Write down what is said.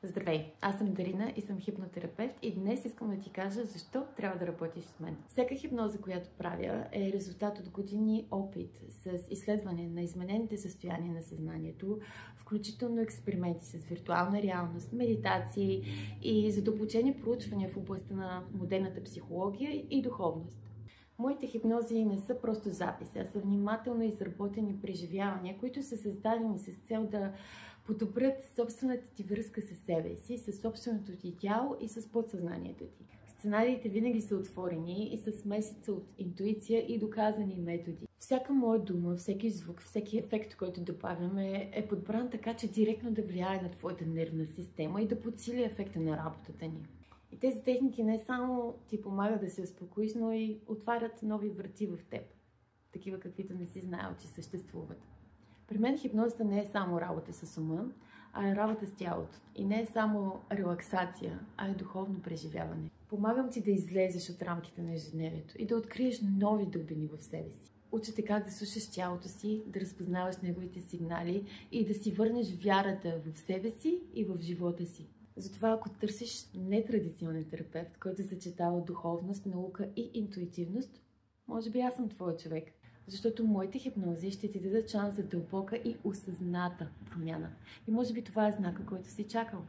Здравей, аз съм Дарина и съм хипнотерапевт и днес искам да ти кажа защо трябва да работиш с мен. Всяка хипноза, която правя, е резултат от години опит с изследване на изменените състояния на съзнанието, включително експерименти с виртуална реалност, медитации и задълбочени проучвания в областта на модерната психология и духовност. Моите хипнози не са просто записи, а са внимателно изработени преживявания, които са създадени с цел да подобрят собствената ти връзка с себе си, с собственото ти тяло и с подсъзнанието ти. Сценариите винаги са отворени и са смесица от интуиция и доказани методи. Всяка моя дума, всеки звук, всеки ефект, който добавяме, е подбран така, че директно да влияе на твоята нервна система и да подсили ефекта на работата ни. И тези техники не само ти помагат да се успокоиш, но и отварят нови врати в теб. Такива, каквито не си знаел, че съществуват. При мен хипнозата не е само работа с ума, а е работа с тялото. И не е само релаксация, а е духовно преживяване. Помагам ти да излезеш от рамките на ежедневието и да откриеш нови дълбини в себе си. Уча те как да слушаш тялото си, да разпознаваш неговите сигнали и да си върнеш вярата в себе си и в живота си. Затова, ако търсиш нетрадиционен терапевт, който съчетава духовност, наука и интуитивност, може би аз съм твой човек. Защото моите хипнози ще ти дадат шанс за дълбока и осъзната промяна. И може би това е знака, който си чакал.